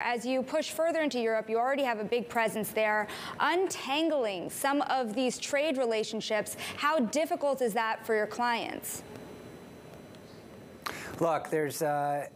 As you push further into Europe, you already have a big presence there. Untangling some of these trade relationships, how difficult is that for your clients? Look, there's, I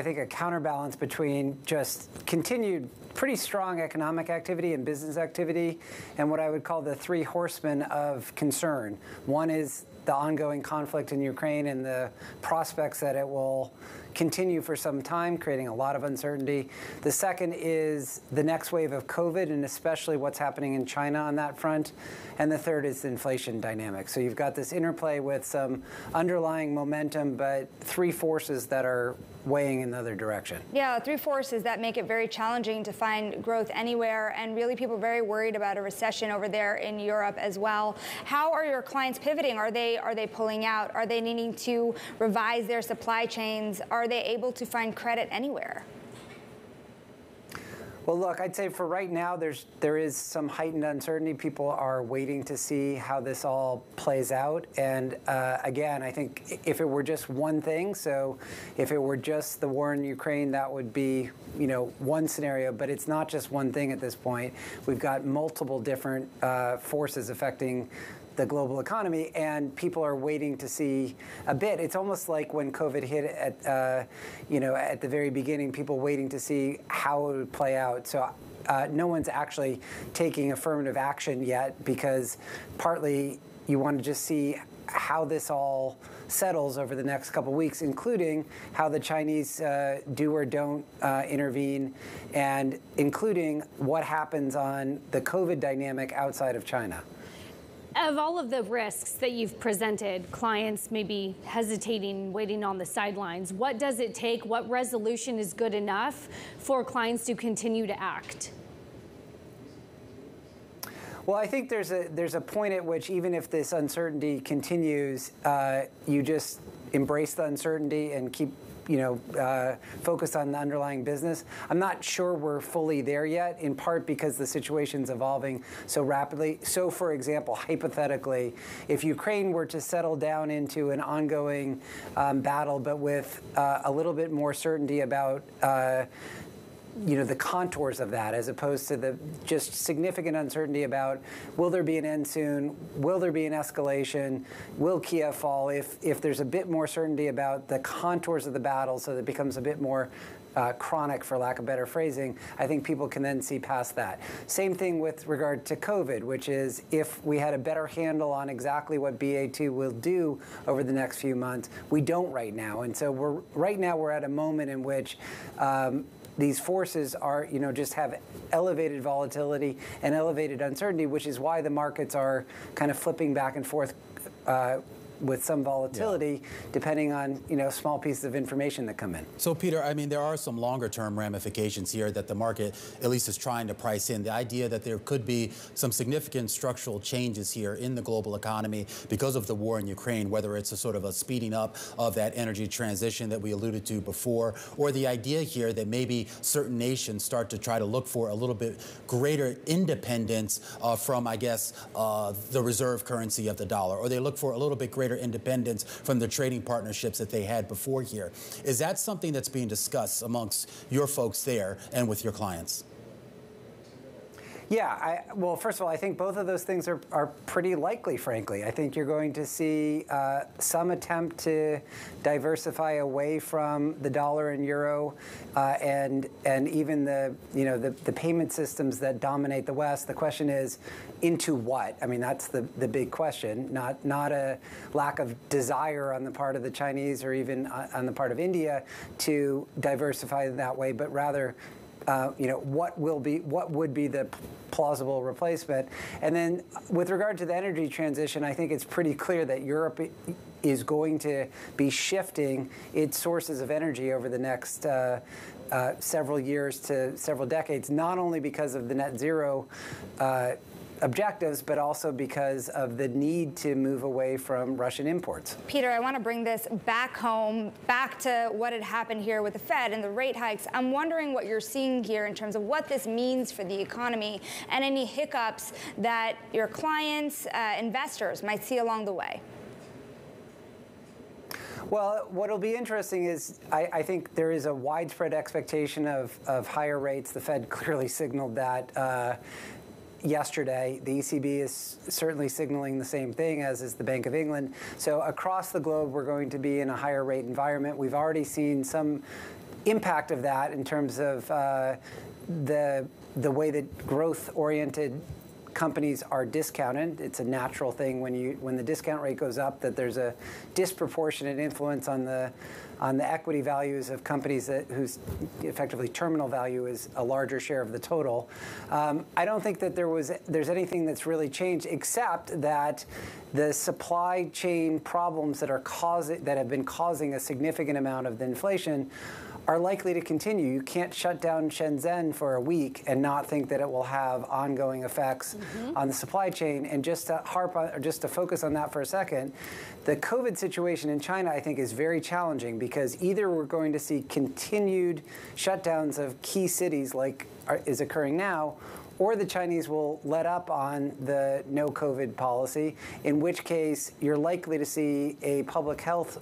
think, a counterbalance between just continued pretty strong economic activity and business activity and what I would call the three horsemen of concern. One is the ongoing conflict in Ukraine and the prospects that it will continue for some time, creating a lot of uncertainty. The second is the next wave of COVID, and especially what's happening in China on that front. And the third is the inflation dynamic. So you've got this interplay with some underlying momentum, but three forces that are weighing in the other direction. Yeah, three forces that make it very challenging to find growth anywhere, and really people are very worried about a recession over there in Europe as well. How are your clients pivoting? Are they pulling out? Are they needing to revise their supply chains? Are they able to find credit anywhere? Well, look, I'd say for right now, there is some heightened uncertainty. People are waiting to see how this all plays out. And again, I think if it were just one thing, so if it were just the war in Ukraine, that would be, one scenario. But it's not just one thing at this point. We've got multiple different forces affecting the global economy, and people are waiting to see a bit. It's almost like when COVID hit at the very beginning, people waiting to see how it would play out. So no one's actually taking affirmative action yet, because partly you want to just see how this all settles over the next couple of weeks, including how the Chinese do or don't intervene, and including what happens on the COVID dynamic outside of China. Of all of the risks that you've presented, clients may be hesitating, waiting on the sidelines. What does it take? What resolution is good enough for clients to continue to act? Well, I think there's a point at which, even if this uncertainty continues, you just embrace the uncertainty and keep focused on the underlying business. I'm not sure we're fully there yet, in part because the situation's evolving so rapidly. So, for example, hypothetically, if Ukraine were to settle down into an ongoing battle, but with a little bit more certainty about the contours of that, as opposed to the just significant uncertainty about, will there be an end soon? Will there be an escalation? Will Kiev fall? If there's a bit more certainty about the contours of the battle, so that it becomes a bit more chronic, for lack of better phrasing, I think people can then see past that. Same thing with regard to COVID, which is if we had a better handle on exactly what BA2 will do over the next few months, we don't right now. And so we're at a moment in which these forces are, just have elevated volatility and elevated uncertainty, which is why the markets are kind of flipping back and forth with some volatility, depending on small pieces of information that come in. So, Peter, I mean, there are some longer-term ramifications here that the market at least is trying to price in. The idea that there could be some significant structural changes here in the global economy because of the war in Ukraine, whether it's a sort of a speeding up of that energy transition that we alluded to before, or the idea here that maybe certain nations start to try to look for a little bit greater independence from, I guess, the reserve currency of the dollar, or they look for a little bit greater independence from the trading partnerships that they had before here. Is that something that's being discussed amongst your folks there and with your clients? Yeah, well, first of all, I think both of those things are pretty likely, frankly. I think you're going to see some attempt to diversify away from the dollar and euro, and even the payment systems that dominate the West. The question is, into what? I mean, that's the big question. Not a lack of desire on the part of the Chinese or even on the part of India to diversify that way, but rather, what would be the plausible replacement? And then with regard to the energy transition, I think it's pretty clear that Europe is going to be shifting its sources of energy over the next several years to several decades, not only because of the net zero objectives, but also because of the need to move away from Russian imports. Peter, I want to bring this back home, back to what had happened here with the Fed and the rate hikes. I'm wondering what you're seeing here in terms of what this means for the economy and any hiccups that your clients, investors might see along the way. Well, what'll be interesting is I think there is a widespread expectation of higher rates. The Fed clearly signaled that yesterday. The ECB is certainly signaling the same thing, as is the Bank of England. So across the globe, we're going to be in a higher rate environment. We've already seen some impact of that in terms of the way that growth-oriented companies are discounted. It's a natural thing when the discount rate goes up, that there's a disproportionate influence on the equity values of companies whose effectively terminal value is a larger share of the total. I don't think that there's anything that's really changed, except that the supply chain problems that have been causing a significant amount of the inflation are likely to continue. You can't shut down Shenzhen for a week and not think that it will have ongoing effects on the supply chain. And just to focus on that for a second, the COVID situation in China, I think, is very challenging, because either we're going to see continued shutdowns of key cities like is occurring now, or the Chinese will let up on the no COVID policy, in which case you're likely to see a public health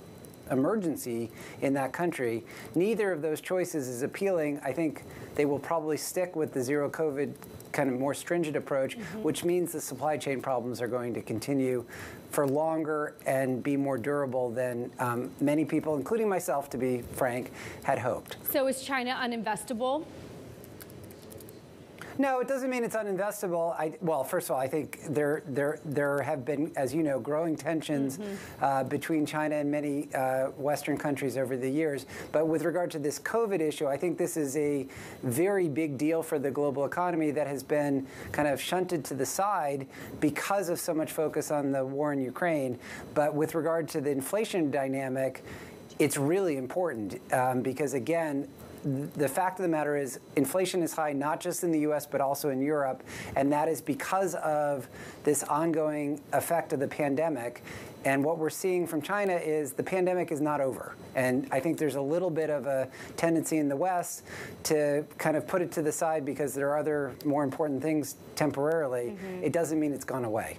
emergency in that country. Neither of those choices is appealing. I think they will probably stick with the zero COVID kind of more stringent approach, which means the supply chain problems are going to continue for longer and be more durable than many people, including myself, to be frank, had hoped. So is China uninvestable? No, it doesn't mean it's uninvestable. Well, first of all, I think there have been, as you know, growing tensions between China and many Western countries over the years. But with regard to this COVID issue, I think this is a very big deal for the global economy that has been kind of shunted to the side because of so much focus on the war in Ukraine. But with regard to the inflation dynamic, it's really important because, again, the fact of the matter is inflation is high, not just in the US, but also in Europe. And that is because of this ongoing effect of the pandemic. And what we're seeing from China is the pandemic is not over. And I think there's a little bit of a tendency in the West to kind of put it to the side because there are other more important things temporarily. It doesn't mean it's gone away.